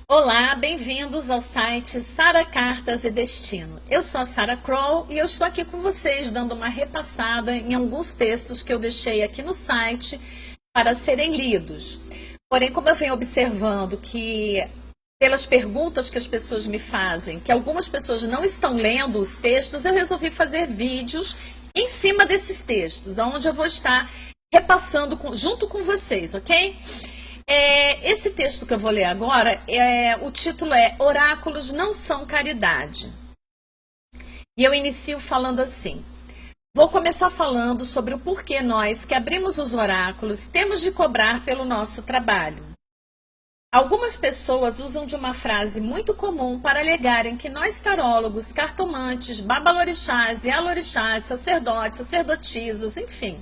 Olá, bem-vindos ao site Sara Cartas e Destino. Eu sou a Sara Crow e eu estou aqui com vocês dando uma repassada em alguns textos que eu deixei aqui no site para serem lidos. Porém, como eu venho observando que pelas perguntas que as pessoas me fazem, que algumas pessoas não estão lendo os textos, eu resolvi fazer vídeos em cima desses textos, onde eu vou estar repassando junto com vocês, ok? Esse texto que eu vou ler agora, o título é Oráculos não são caridade. E eu inicio falando assim. Vou começar falando sobre o porquê nós, que abrimos os oráculos, temos de cobrar pelo nosso trabalho. Algumas pessoas usam de uma frase muito comum para alegarem que nós tarólogos, cartomantes, babalorixás e alorixás, sacerdotes, sacerdotisas, enfim,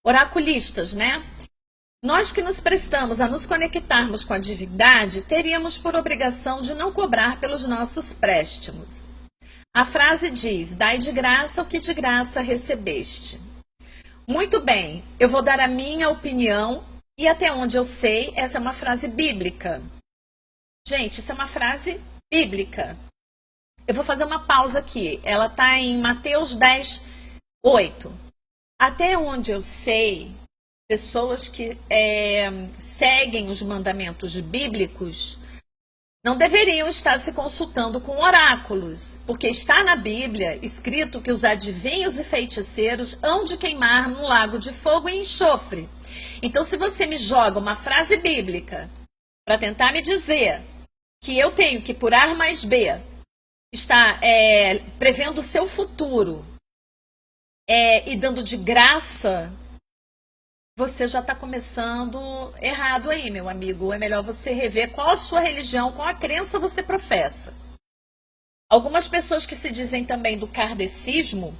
oraculistas, né? Nós que nos prestamos a nos conectarmos com a divindade, teríamos por obrigação de não cobrar pelos nossos préstimos. A frase diz, dai de graça o que de graça recebeste. Muito bem, eu vou dar a minha opinião e até onde eu sei, essa é uma frase bíblica. Gente, isso é uma frase bíblica. Eu vou fazer uma pausa aqui. Ela está em Mateus 10, 8. Até onde eu sei, pessoas que seguem os mandamentos bíblicos não deveriam estar se consultando com oráculos, porque está na Bíblia escrito que os adivinhos e feiticeiros hão de queimar num lago de fogo e enxofre. Então, se você me joga uma frase bíblica para tentar me dizer que eu tenho que, por A mais B, está prevendo o seu futuro e dando de graça, você já está começando errado aí, meu amigo. É melhor você rever qual a sua religião, qual a crença você professa. Algumas pessoas que se dizem também do kardecismo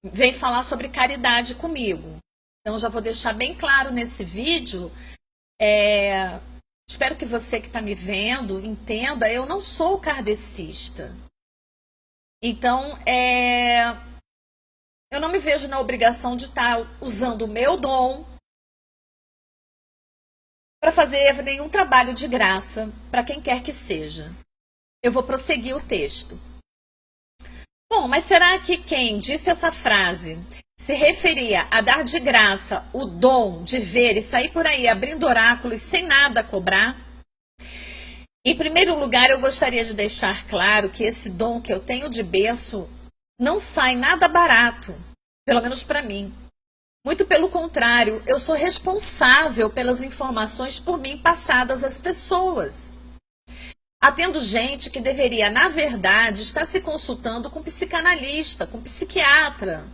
vêm falar sobre caridade comigo. Então, já vou deixar bem claro nesse vídeo. Espero que você que está me vendo entenda, eu não sou kardecista. Então, eu não me vejo na obrigação de estar usando o meu dom para fazer nenhum trabalho de graça para quem quer que seja. Eu vou prosseguir o texto. Bom, mas será que quem disse essa frase se referia a dar de graça o dom de ver e sair por aí abrindo oráculos sem nada a cobrar? Em primeiro lugar, eu gostaria de deixar claro que esse dom que eu tenho de berço não sai nada barato, pelo menos para mim. Muito pelo contrário, eu sou responsável pelas informações por mim passadas às pessoas. Atendo gente que deveria, na verdade, estar se consultando com psicanalista, com psiquiatra.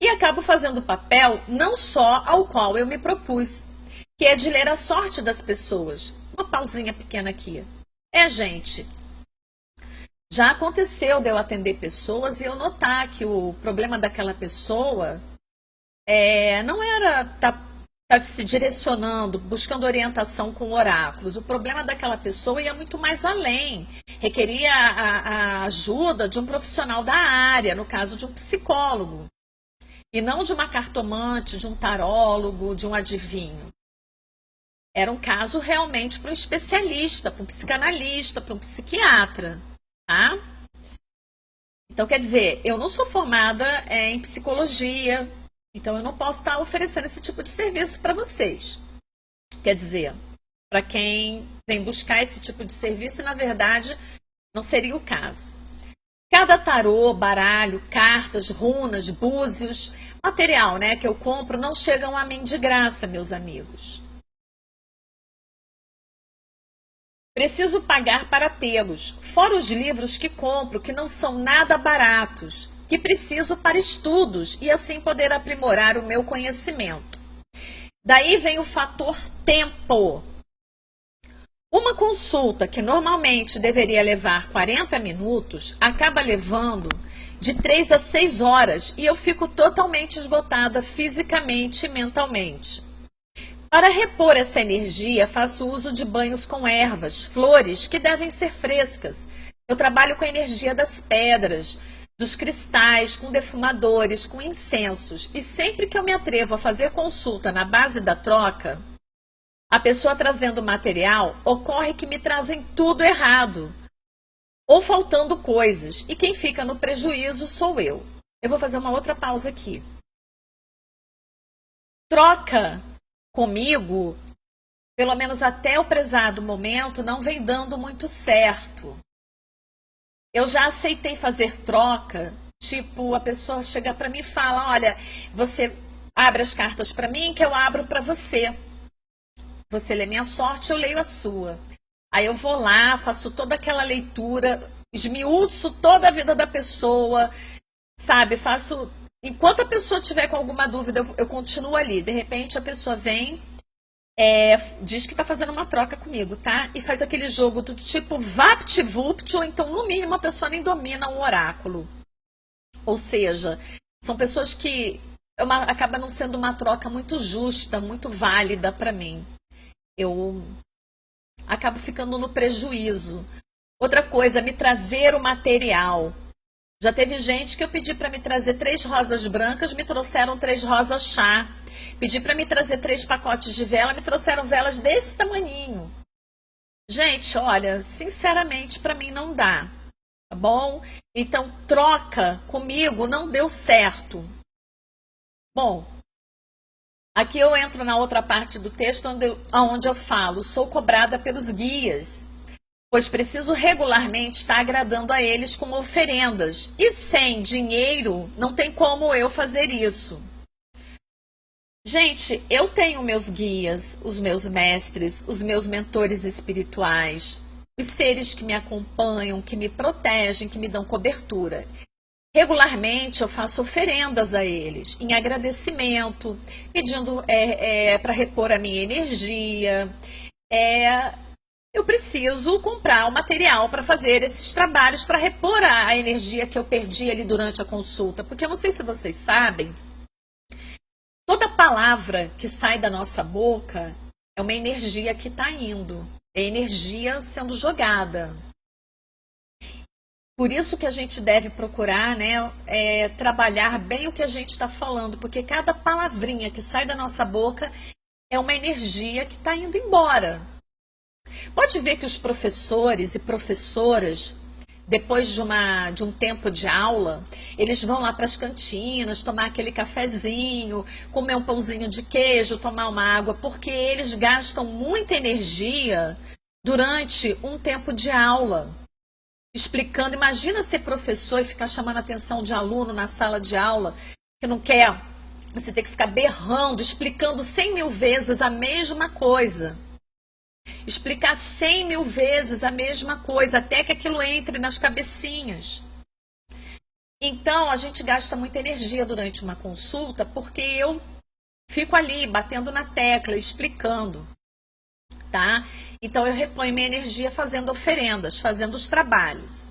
E acabo fazendo o papel não só ao qual eu me propus, que é de ler a sorte das pessoas. Uma pausinha pequena aqui. Gente, já aconteceu de eu atender pessoas e eu notar que o problema daquela pessoa não era tá se direcionando, buscando orientação com oráculos. O problema daquela pessoa ia muito mais além. Requeria a ajuda de um profissional da área, no caso de um psicólogo. E não de uma cartomante, de um tarólogo, de um adivinho. Era um caso realmente para um especialista, para um psicanalista, para um psiquiatra. Tá? Então, quer dizer, eu não sou formada em psicologia, então eu não posso estar oferecendo esse tipo de serviço para vocês. Quer dizer, para quem vem buscar esse tipo de serviço, na verdade, não seria o caso. Cada tarô, baralho, cartas, runas, búzios, material, né, que eu compro não chegam a mim de graça, meus amigos. Preciso pagar para tê-los, fora os livros que compro, que não são nada baratos, que preciso para estudos e assim poder aprimorar o meu conhecimento. Daí vem o fator tempo. Uma consulta que normalmente deveria levar 40 minutos, acaba levando de 3 a 6 horas e eu fico totalmente esgotada fisicamente e mentalmente. Para repor essa energia, faço uso de banhos com ervas, flores que devem ser frescas. Eu trabalho com a energia das pedras, dos cristais, com defumadores, com incensos. E sempre que eu me atrevo a fazer consulta na base da troca, a pessoa trazendo material, ocorre que me trazem tudo errado, ou faltando coisas, e quem fica no prejuízo sou eu. Eu vou fazer uma outra pausa aqui. Troca comigo, pelo menos até o prezado momento, não vem dando muito certo. Eu já aceitei fazer troca, tipo, a pessoa chega para mim e fala, olha, você abre as cartas para mim que eu abro para você. Você lê minha sorte, eu leio a sua. Aí eu vou lá, faço toda aquela leitura, esmiuço toda a vida da pessoa, sabe? Faço. Enquanto a pessoa tiver com alguma dúvida, eu continuo ali. De repente a pessoa vem, diz que está fazendo uma troca comigo, tá? E faz aquele jogo do tipo vapt-vupt, ou então, no mínimo, a pessoa nem domina um oráculo. Ou seja, são pessoas que acaba não sendo uma troca muito justa, muito válida para mim. Eu acabo ficando no prejuízo. Outra coisa, me trazer o material. Já teve gente que eu pedi para me trazer 3 rosas brancas, me trouxeram 3 rosas chá. Pedi para me trazer 3 pacotes de vela, me trouxeram velas desse tamaninho. Gente, olha, sinceramente, para mim não dá, tá bom? Então, troca comigo não deu certo. Bom, aqui eu entro na outra parte do texto onde eu falo, sou cobrada pelos guias, pois preciso regularmente estar agradando a eles com oferendas, e sem dinheiro não tem como eu fazer isso. Gente, eu tenho meus guias, os meus mestres, os meus mentores espirituais, os seres que me acompanham, que me protegem, que me dão cobertura. Regularmente eu faço oferendas a eles, em agradecimento, pedindo para repor a minha energia. Eu preciso comprar o material para fazer esses trabalhos, para repor a energia que eu perdi ali durante a consulta. Porque eu não sei se vocês sabem, toda palavra que sai da nossa boca é uma energia que está indo, é energia sendo jogada. Por isso que a gente deve procurar, né, trabalhar bem o que a gente está falando, porque cada palavrinha que sai da nossa boca é uma energia que está indo embora. Pode ver que os professores e professoras, depois de um tempo de aula, eles vão lá para as cantinas, tomar aquele cafezinho, comer um pãozinho de queijo, tomar uma água, porque eles gastam muita energia durante um tempo de aula. Explicando, imagina ser professor e ficar chamando a atenção de aluno na sala de aula, que não quer, você tem que ficar berrando, explicando 100 mil vezes a mesma coisa. Explicar 100 mil vezes a mesma coisa, até que aquilo entre nas cabecinhas. Então, a gente gasta muita energia durante uma consulta, porque eu fico ali, batendo na tecla, explicando, tá? Então, eu reponho minha energia fazendo oferendas, fazendo os trabalhos.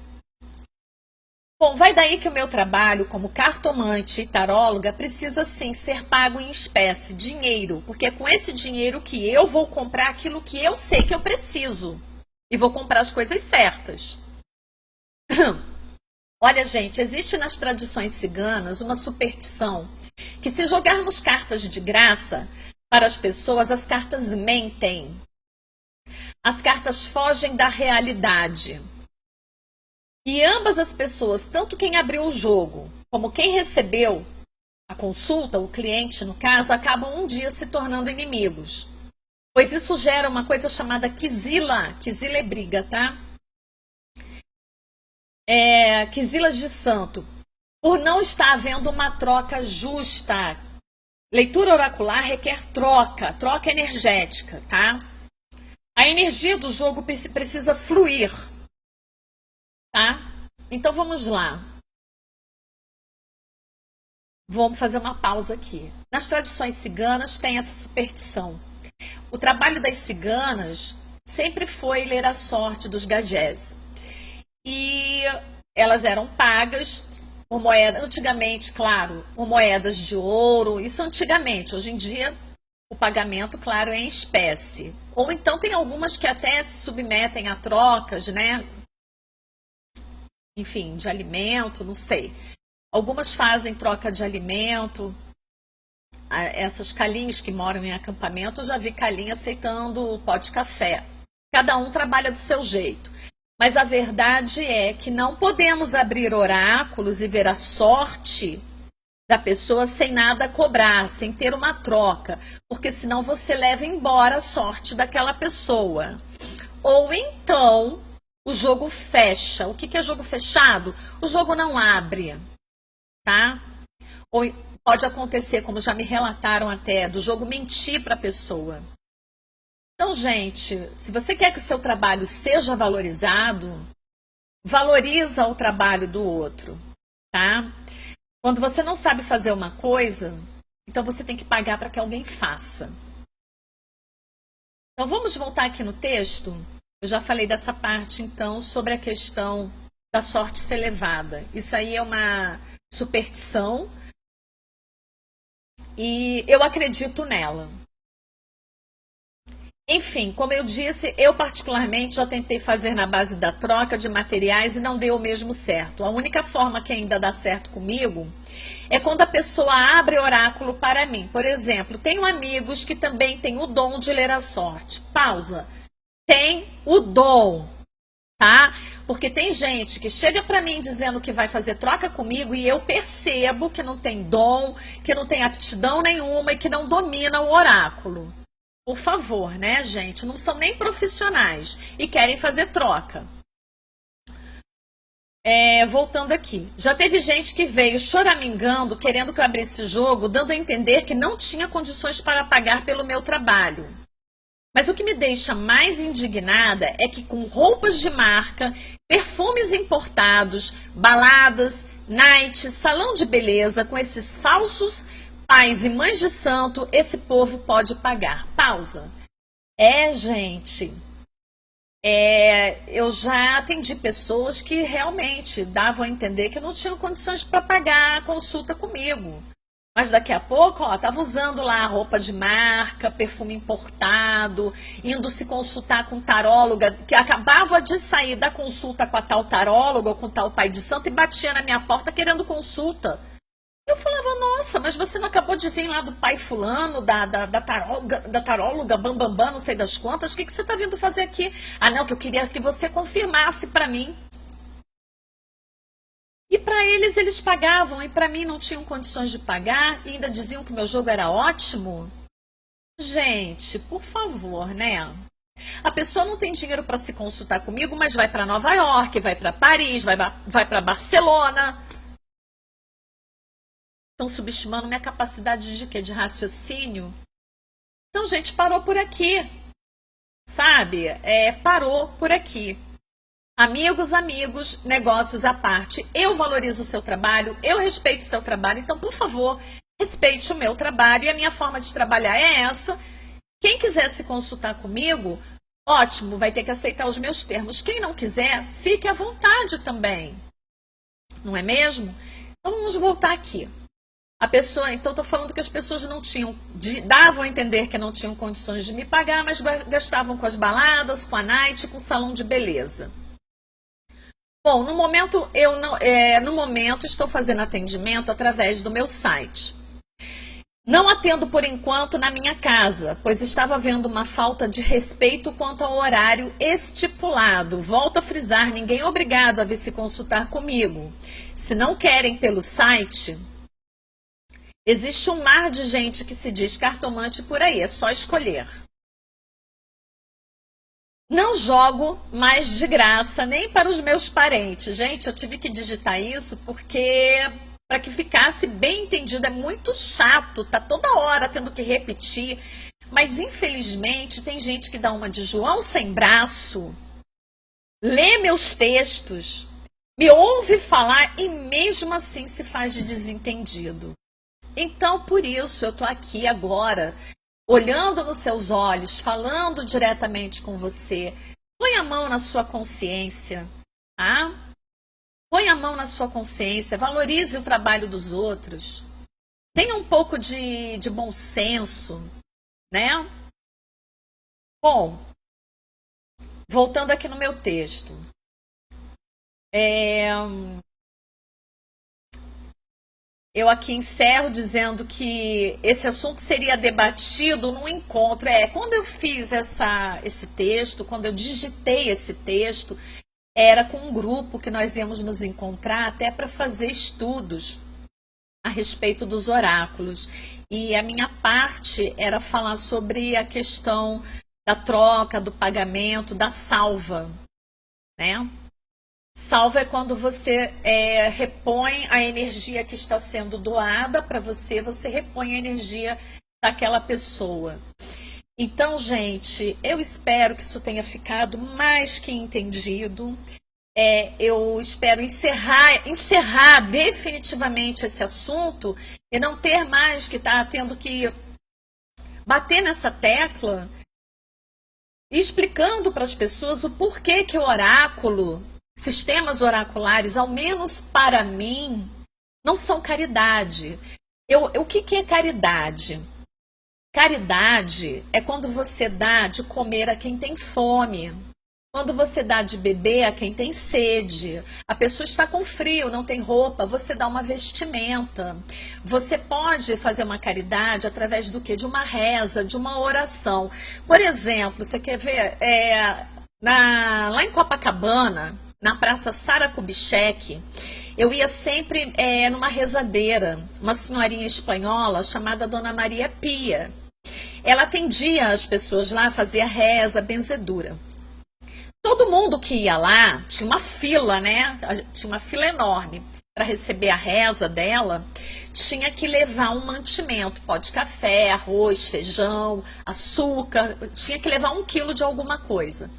Bom, vai daí que o meu trabalho como cartomante e taróloga precisa sim ser pago em espécie, dinheiro, porque é com esse dinheiro que eu vou comprar aquilo que eu sei que eu preciso e vou comprar as coisas certas. Olha, gente, existe nas tradições ciganas uma superstição que se jogarmos cartas de graça para as pessoas, as cartas mentem. As cartas fogem da realidade. E ambas as pessoas, tanto quem abriu o jogo como quem recebeu a consulta, o cliente no caso, acabam um dia se tornando inimigos. Pois isso gera uma coisa chamada quizila. Quizila é briga, tá? Quizilas de santo. Por não estar havendo uma troca justa. Leitura oracular requer troca energética, tá? A energia do jogo precisa fluir, tá? Então vamos lá. Vamos fazer uma pausa aqui. Nas tradições ciganas tem essa superstição. O trabalho das ciganas sempre foi ler a sorte dos gajés. E elas eram pagas por moeda, antigamente, claro, por moedas de ouro, isso antigamente. Hoje em dia, o pagamento, claro, é em espécie. Ou então tem algumas que até se submetem a trocas, né? Enfim, de alimento, não sei. Algumas fazem troca de alimento. essas calinhas que moram em acampamento, eu já vi calinha aceitando o pó de café. Cada um trabalha do seu jeito. Mas a verdade é que não podemos abrir oráculos e ver a sorte da pessoa sem nada cobrar, sem ter uma troca, porque senão você leva embora a sorte daquela pessoa. Ou então, o jogo fecha. O que é jogo fechado? O jogo não abre, tá? Ou pode acontecer, como já me relataram até, do jogo mentir para a pessoa. Então, gente, se você quer que o seu trabalho seja valorizado, valoriza o trabalho do outro, tá? Quando você não sabe fazer uma coisa, então você tem que pagar para que alguém faça. Então, vamos voltar aqui no texto. Eu já falei dessa parte, então, sobre a questão da sorte ser levada. Isso aí é uma superstição e eu acredito nela. Enfim, como eu disse, eu particularmente já tentei fazer na base da troca de materiais e não deu o mesmo certo. A única forma que ainda dá certo comigo é quando a pessoa abre oráculo para mim. Por exemplo, tenho amigos que também têm o dom de ler a sorte. Pausa. Tem o dom, tá? Porque tem gente que chega para mim dizendo que vai fazer troca comigo e eu percebo que não tem dom, que não tem aptidão nenhuma e que não domina o oráculo. Por favor, né, gente? Não são nem profissionais e querem fazer troca. Voltando aqui. Já teve gente que veio choramingando, querendo que eu abrisse jogo, dando a entender que não tinha condições para pagar pelo meu trabalho. Mas o que me deixa mais indignada é que com roupas de marca, perfumes importados, baladas, night, salão de beleza, com esses falsos pais e mães de santo, esse povo pode pagar. Pausa. Gente, eu já atendi pessoas que realmente davam a entender que não tinham condições para pagar a consulta comigo. Mas daqui a pouco, tava usando lá roupa de marca, perfume importado, indo se consultar com taróloga, que acabava de sair da consulta com a tal taróloga ou com o tal pai de santo e batia na minha porta querendo consulta. Eu falava, nossa, mas você não acabou de vir lá do pai fulano, da taróloga, bambambam, não sei das quantas, o que você está vindo fazer aqui? Ah, não, que eu queria que você confirmasse para mim. E para eles pagavam, e para mim não tinham condições de pagar, e ainda diziam que meu jogo era ótimo. Gente, por favor, né? A pessoa não tem dinheiro para se consultar comigo, mas vai para Nova York, vai para Paris, vai para Barcelona. Estão subestimando minha capacidade de quê? De raciocínio? Então, gente, parou por aqui. Sabe? Parou por aqui. Amigos, negócios à parte. Eu valorizo o seu trabalho, eu respeito o seu trabalho. Então, por favor, respeite o meu trabalho. E a minha forma de trabalhar é essa. Quem quiser se consultar comigo, ótimo, vai ter que aceitar os meus termos. Quem não quiser, fique à vontade também. Não é mesmo? Então, vamos voltar aqui. A pessoa, então, estou falando que as pessoas não tinham, davam a entender que não tinham condições de me pagar, mas gastavam com as baladas, com a night, com o salão de beleza. Bom, no momento estou fazendo atendimento através do meu site. Não atendo por enquanto na minha casa, pois estava havendo uma falta de respeito quanto ao horário estipulado. Volto a frisar, ninguém é obrigado a vir se consultar comigo. Se não querem pelo site, existe um mar de gente que se diz cartomante por aí, é só escolher. Não jogo mais de graça nem para os meus parentes. Gente, eu tive que digitar isso porque, para que ficasse bem entendido, é muito chato, tá toda hora tendo que repetir. Mas, infelizmente, tem gente que dá uma de João sem braço, lê meus textos, me ouve falar e mesmo assim se faz de desentendido. Então, por isso, eu tô aqui agora, olhando nos seus olhos, falando diretamente com você. Põe a mão na sua consciência, tá? Põe a mão na sua consciência, valorize o trabalho dos outros. Tenha um pouco de bom senso, né? Bom, voltando aqui no meu texto. eu aqui encerro dizendo que esse assunto seria debatido num encontro. Quando eu fiz esse texto, quando eu digitei esse texto, era com um grupo que nós íamos nos encontrar até para fazer estudos a respeito dos oráculos. E a minha parte era falar sobre a questão da troca, do pagamento, da salva, né? Salva é quando você repõe a energia que está sendo doada para você, você repõe a energia daquela pessoa. Então, gente, eu espero que isso tenha ficado mais que entendido. Eu espero encerrar definitivamente esse assunto e não ter mais que estar tendo que bater nessa tecla, explicando para as pessoas o porquê que o oráculo, sistemas oraculares, ao menos para mim, não são caridade. O que é caridade? Caridade é quando você dá de comer a quem tem fome, quando você dá de beber a quem tem sede. A pessoa está com frio, não tem roupa, você dá uma vestimenta. Você pode fazer uma caridade através do quê? De uma reza, de uma oração. Por exemplo, você quer ver, lá em Copacabana, na Praça Sara Kubitschek, eu ia sempre numa rezadeira, uma senhorinha espanhola chamada Dona Maria Pia. Ela atendia as pessoas lá, fazia reza, benzedura. Todo mundo que ia lá, tinha uma fila, né? Tinha uma fila enorme para receber a reza dela, tinha que levar um mantimento, pó de café, arroz, feijão, açúcar, tinha que levar 1 quilo de alguma coisa.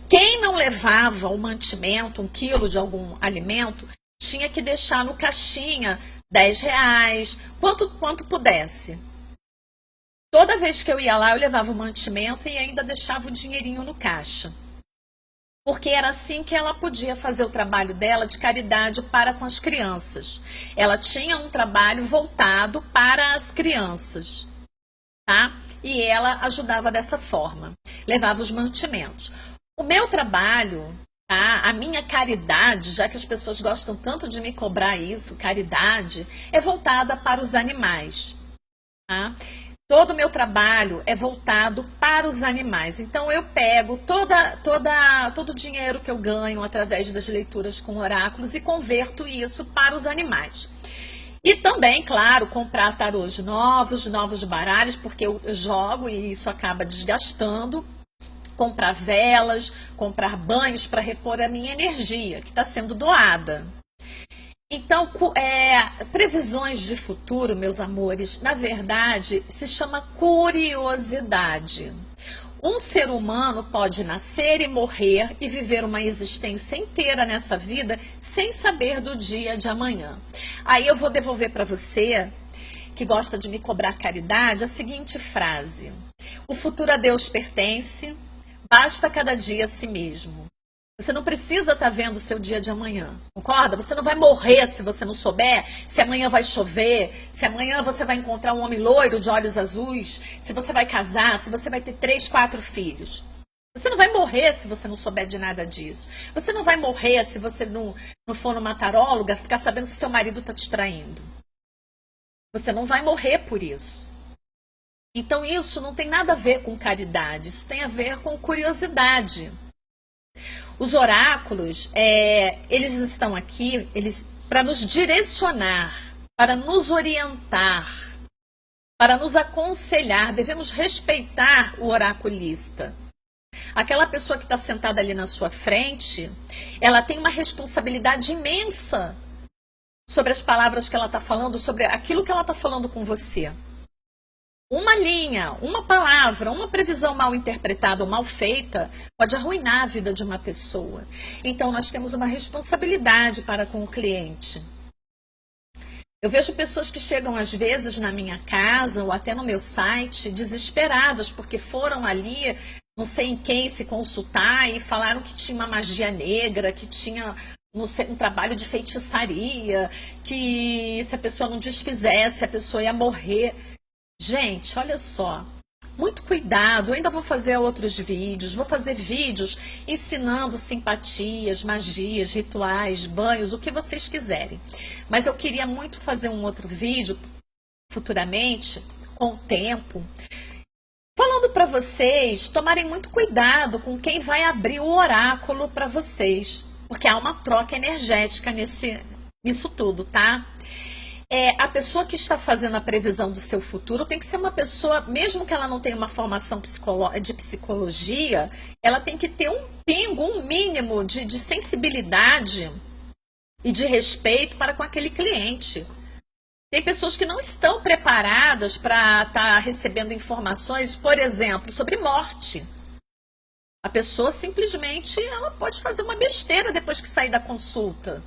Quem não levava o mantimento, 1 quilo de algum alimento, tinha que deixar no caixinha R$10, quanto pudesse. Toda vez que eu ia lá, eu levava o mantimento e ainda deixava o dinheirinho no caixa. Porque era assim que ela podia fazer o trabalho dela de caridade para com as crianças. Ela tinha um trabalho voltado para as crianças, tá? E ela ajudava dessa forma, levava os mantimentos. O meu trabalho, tá? A minha caridade, já que as pessoas gostam tanto de me cobrar isso, caridade, é voltada para os animais, tá? Todo o meu trabalho é voltado para os animais. Então, eu pego todo o dinheiro que eu ganho através das leituras com oráculos e converto isso para os animais. E também, claro, comprar tarôs novos baralhos, porque eu jogo e isso acaba desgastando. Comprar velas, comprar banhos para repor a minha energia, que está sendo doada. Então, previsões de futuro, meus amores, na verdade, se chama curiosidade. Um ser humano pode nascer e morrer e viver uma existência inteira nessa vida sem saber do dia de amanhã. Aí eu vou devolver para você, que gosta de me cobrar caridade, a seguinte frase: o futuro a Deus pertence, basta cada dia a si mesmo. Você não precisa estar vendo o seu dia de amanhã, concorda? Você não vai morrer se você não souber se amanhã vai chover, se amanhã você vai encontrar um homem loiro de olhos azuis, se você vai casar, se você vai ter 3, 4 filhos. Você não vai morrer se você não souber de nada disso. Você não vai morrer se você não for numa taróloga ficar sabendo se seu marido está te traindo. Você não vai morrer por isso. Então isso não tem nada a ver com caridade, isso tem a ver com curiosidade. Os oráculos, eles estão aqui para nos direcionar, para nos orientar, para nos aconselhar. Devemos respeitar o oraculista. Aquela pessoa que está sentada ali na sua frente, ela tem uma responsabilidade imensa sobre as palavras que ela está falando, sobre aquilo que ela está falando com você. Uma linha, uma palavra, uma previsão mal interpretada ou mal feita pode arruinar a vida de uma pessoa. Então, nós temos uma responsabilidade para com o cliente. Eu vejo pessoas que chegam às vezes na minha casa ou até no meu site desesperadas porque foram ali, não sei em quem se consultar e falaram que tinha uma magia negra, que tinha um trabalho de feitiçaria, que se a pessoa não desfizesse, a pessoa ia morrer. Gente, olha só, muito cuidado. Eu ainda vou fazer outros vídeos, vou fazer vídeos ensinando simpatias, magias, rituais, banhos, o que vocês quiserem. Mas eu queria muito fazer um outro vídeo futuramente, com o tempo, falando para vocês tomarem muito cuidado com quem vai abrir o oráculo para vocês, porque há uma troca energética nisso tudo, tá? A pessoa que está fazendo a previsão do seu futuro tem que ser uma pessoa, mesmo que ela não tenha uma formação de psicologia, ela tem que ter um pingo, um mínimo de sensibilidade e de respeito para com aquele cliente. Tem pessoas que não estão preparadas para estar recebendo informações, por exemplo, sobre morte. A pessoa simplesmente ela pode fazer uma besteira depois que sair da consulta.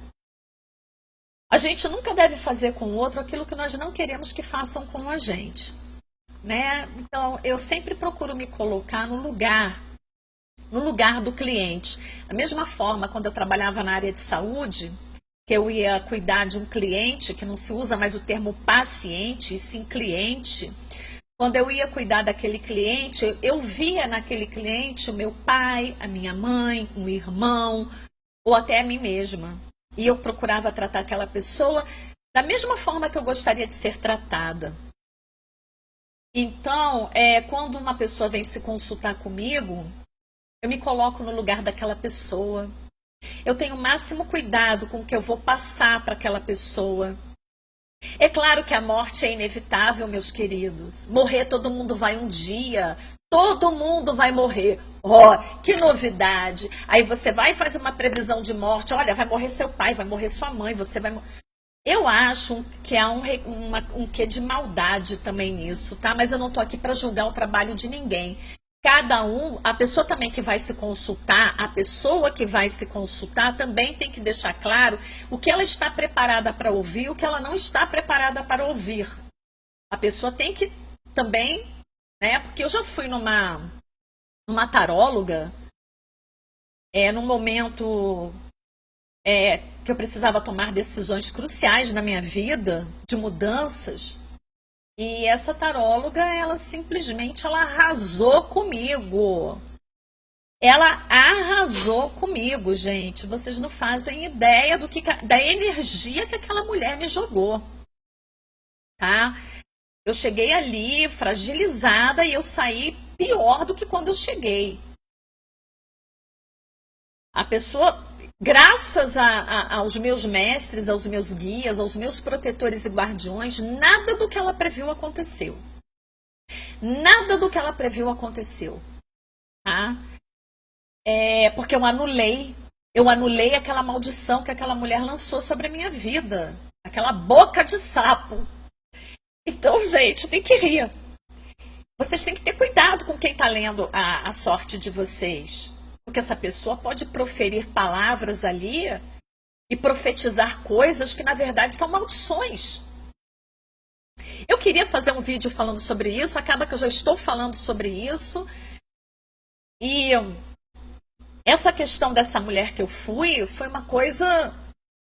A gente nunca deve fazer com o outro aquilo que nós não queremos que façam com a gente, né? Então, eu sempre procuro me colocar no lugar do cliente. Da mesma forma, quando eu trabalhava na área de saúde, que eu ia cuidar de um cliente, que não se usa mais o termo paciente, e sim cliente. Quando eu ia cuidar daquele cliente, eu via naquele cliente o meu pai, a minha mãe, um irmão, ou até a mim mesma. E eu procurava tratar aquela pessoa da mesma forma que eu gostaria de ser tratada. Então, quando uma pessoa vem se consultar comigo, eu me coloco no lugar daquela pessoa. Eu tenho o máximo cuidado com o que eu vou passar para aquela pessoa. É claro que a morte é inevitável, meus queridos. Morrer todo mundo vai um dia. Todo mundo vai morrer. Oh, que novidade. Aí você vai e faz uma previsão de morte. Olha, vai morrer seu pai, vai morrer sua mãe, você vai morrer. Eu acho que há um quê de maldade também nisso, tá? Mas eu não tô aqui para julgar o trabalho de ninguém. Cada um, a pessoa também que vai se consultar, a pessoa que vai se consultar também tem que deixar claro o que ela está preparada para ouvir, o que ela não está preparada para ouvir. A pessoa tem que também, né? Porque eu já fui numa taróloga, num momento que eu precisava tomar decisões cruciais na minha vida, de mudanças. E essa taróloga, ela simplesmente arrasou comigo. Ela arrasou comigo, gente. Vocês não fazem ideia da energia que aquela mulher me jogou. Tá? Eu cheguei ali fragilizada e eu saí pior do que quando eu cheguei. A pessoa, graças aos meus mestres, aos meus guias, aos meus protetores e guardiões, nada do que ela previu aconteceu. Nada do que ela previu aconteceu. Tá? Porque eu anulei aquela maldição que aquela mulher lançou sobre a minha vida. Aquela boca de sapo. Então, gente, tem que rir. Vocês têm que ter cuidado com quem está lendo a sorte de vocês. Porque essa pessoa pode proferir palavras ali e profetizar coisas que, na verdade, são maldições. Eu queria fazer um vídeo falando sobre isso, acaba que eu já estou falando sobre isso. E essa questão dessa mulher que eu fui foi uma coisa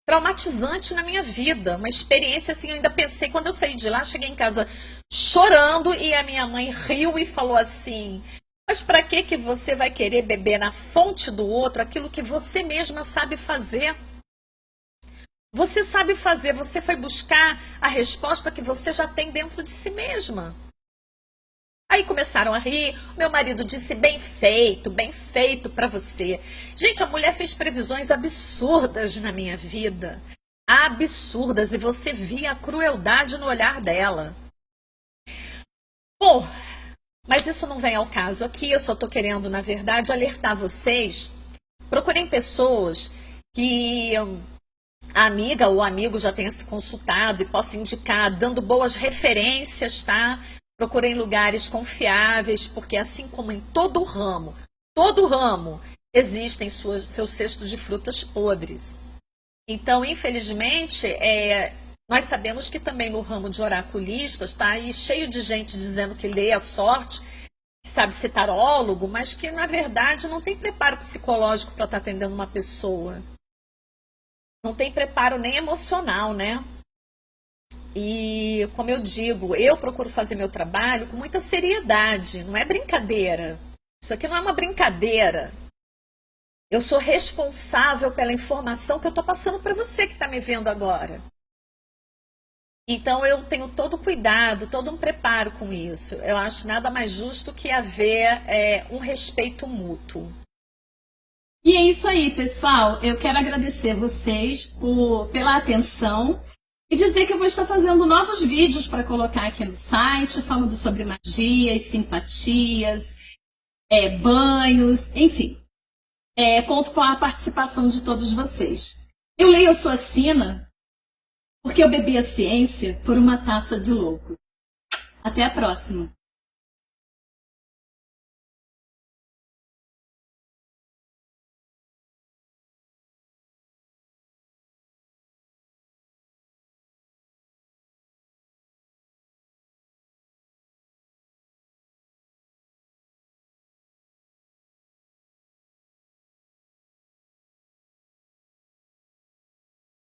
traumatizante na minha vida. Uma experiência assim, eu ainda pensei, quando eu saí de lá, cheguei em casa chorando e a minha mãe riu e falou assim: mas para que você vai querer beber na fonte do outro aquilo que você mesma sabe fazer? Você sabe fazer, você foi buscar a resposta que você já tem dentro de si mesma. Aí começaram a rir, meu marido disse: bem feito para você. Gente, a mulher fez previsões absurdas na minha vida. Absurdas, e você via a crueldade no olhar dela. Bom, mas isso não vem ao caso aqui, eu só estou querendo, na verdade, alertar vocês. Procurem pessoas que a amiga ou amigo já tenha se consultado e possa indicar, dando boas referências, tá? Procurem lugares confiáveis, porque assim como em todo ramo, existem seus cestos de frutas podres. Então, infelizmente, nós sabemos que também no ramo de oraculistas está aí cheio de gente dizendo que lê a sorte, que sabe ser tarólogo, mas que, na verdade, não tem preparo psicológico para estar atendendo uma pessoa. Não tem preparo nem emocional, né? E, como eu digo, eu procuro fazer meu trabalho com muita seriedade, não é brincadeira. Isso aqui não é uma brincadeira. Eu sou responsável pela informação que eu estou passando para você que está me vendo agora. Então eu tenho todo cuidado, todo um preparo com isso. Eu acho nada mais justo que haver um respeito mútuo. E é isso aí, pessoal. Eu quero agradecer vocês pela atenção e dizer que eu vou estar fazendo novos vídeos para colocar aqui no site, falando sobre magias, simpatias, banhos, enfim. Conto com a participação de todos vocês. Eu leio a sua sina porque eu bebi a ciência por uma taça de louco. Até a próxima!